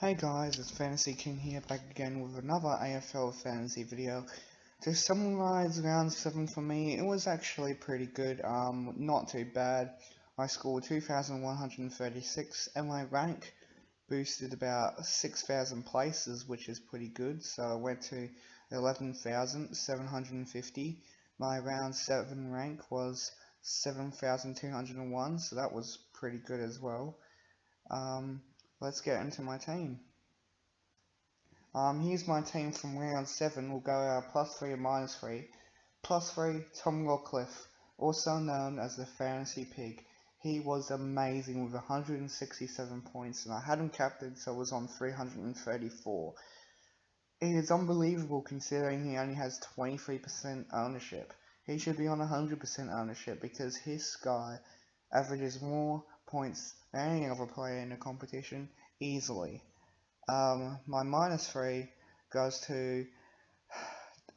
Hey guys, it's Fantasy King here, back again with another AFL fantasy video. To summarize round 7 for me, it was actually pretty good, not too bad. I scored 2,136 and my rank boosted about 6,000 places, which is pretty good, so I went to 11,750. My round 7 rank was 7,201, so that was pretty good as well. Let's get into my team. Here's my team from round 7. We'll go +3 and -3. +3, Tom Rockliff, also known as the Fantasy Pig. He was amazing with 167 points, and I had him captain, so I was on 334. It is unbelievable considering he only has 23% ownership. He should be on 100% ownership because his guy averages more points than any other player in the competition easily. My -3 goes to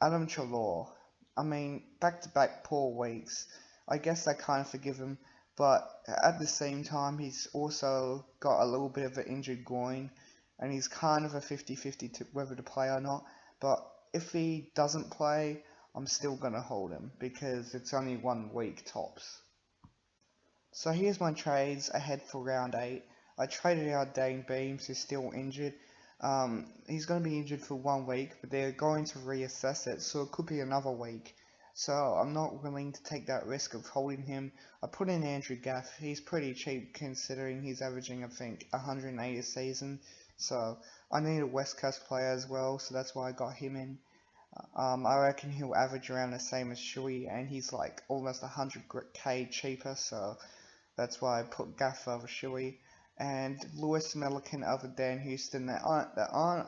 Adam Chalor. I mean, back-to-back poor weeks. I guess I kind of forgive him, but at the same time, he's also got a little bit of an injured groin, and he's kind of a 50-50 to whether to play or not. But if he doesn't play, I'm still going to hold him, because it's only 1 week tops. So here's my trades ahead for round 8. I traded out Dane Beams, who's still injured. He's going to be injured for 1 week, but they're going to reassess it, so it could be another week. So I'm not willing to take that risk of holding him. I put in Andrew Gaff. He's pretty cheap considering he's averaging, I think, 180 a season. So I need a West Coast player as well, so that's why I got him in. I reckon he'll average around the same as Shuey, and he's like almost 100k cheaper, so that's why I put Gaff over Shuey. And Lewis Melican over Dan Houston. There aren't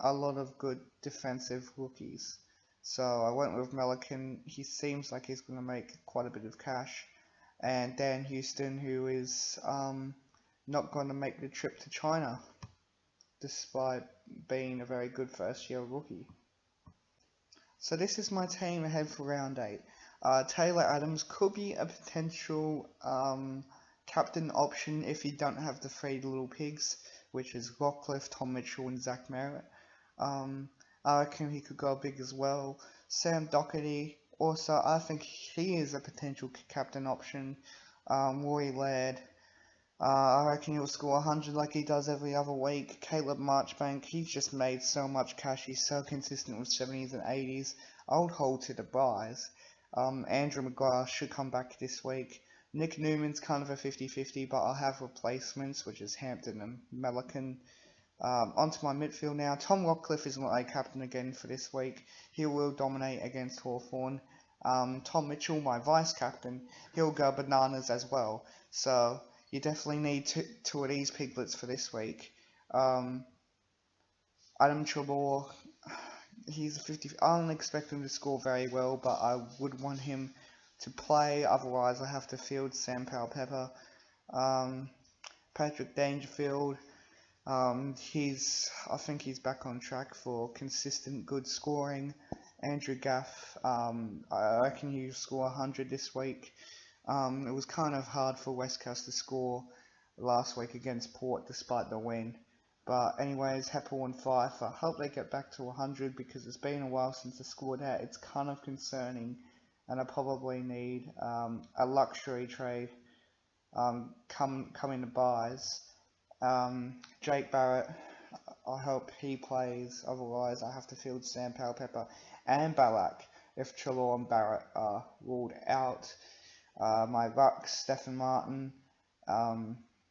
a lot of good defensive rookies, so I went with Melican. He seems like he's going to make quite a bit of cash, and Dan Houston, who is not going to make the trip to China, despite being a very good first-year rookie. So this is my team ahead for round 8. Taylor Adams could be a potential captain option if you don't have the 3 little pigs, which is Rockliff, Tom Mitchell, and Zach Merritt. I reckon he could go big as well. Sam Doherty, also, I think he is a potential captain option. Rory Laird, I reckon he'll score 100 like he does every other week. Caleb Marchbank, he's just made so much cash. He's so consistent with 70s and 80s. I would hold to the buys. Andrew McGrath should come back this week. Nick Newman's kind of a 50-50, but I'll have replacements, which is Hampton and Melican. Onto my midfield now. Tom Rockliff is my captain again for this week. He will dominate against Hawthorn. Tom Mitchell, my vice-captain, he'll go bananas as well. So you definitely need two of these piglets for this week. Adam Trelaw, he's a 50. I don't expect him to score very well, but I would want him to play, otherwise I have to field Sam Powell-Pepper. Patrick Dangerfield, I think he's back on track for consistent good scoring. Andrew Gaff, I reckon he'll score 100 this week. It was kind of hard for West Coast to score last week against Port despite the win. But anyways, Heppel and Fife, I hope they get back to 100 because it's been a while since I scored that. It's kind of concerning. And I probably need a luxury trade coming to buys. Jake Barrett, I hope he plays, otherwise I have to field Sam Powell-Pepper and Balak if Trelaw and Barrett are ruled out. My ruck, Stephen Martin,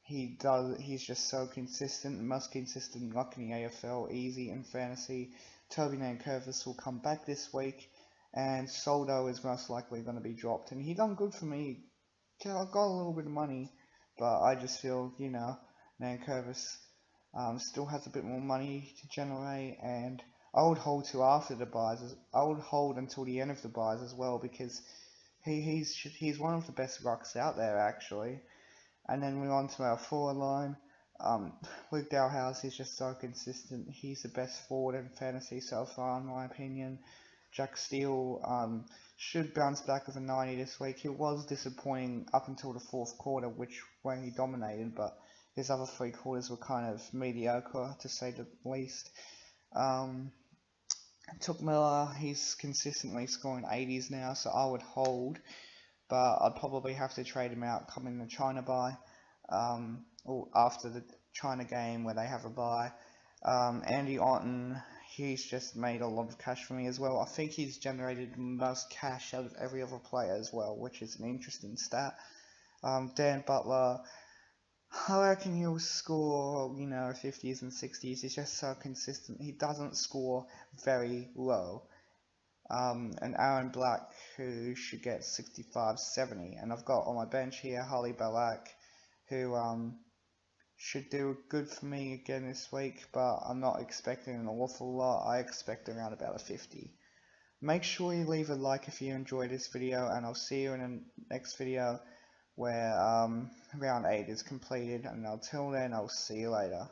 he's just so consistent, the most consistent ruck in the AFL, easy in fantasy. Toby Nankervis will come back this week. And Soldo is most likely going to be dropped. And he done good for me. I got a little bit of money. But I just feel, Nankervis still has a bit more money to generate. And I would hold to after the buys. I would hold until the end of the buys as well. Because he's one of the best rucks out there, actually. And then we're on to our forward line. Luke Dalhouse is just so consistent. He's the best forward in fantasy so far, in my opinion. Jack Steele should bounce back with a 90 this week. He was disappointing up until the 4th quarter, where he dominated, but His other 3 quarters were kind of mediocre, to say the least. Um, Took Miller, he's consistently scoring 80s now, so I would hold, but I'd probably have to trade him out coming the China bye, or after the China game where they have a bye. Andy Otten, he's just made a lot of cash for me as well. I think he's generated the most cash out of every other player as well, which is an interesting stat. Dan Butler, I reckon he'll score, 50s and 60s. He's just so consistent. He doesn't score very low. And Aaron Black, who should get 65, 70. And I've got on my bench here Holly Balak, who should do good for me again this week, but I'm not expecting an awful lot. I expect around about a 50. Make sure you leave a like if you enjoyed this video, and I'll see you in the next video where round 8 is completed, and until then I'll see you later.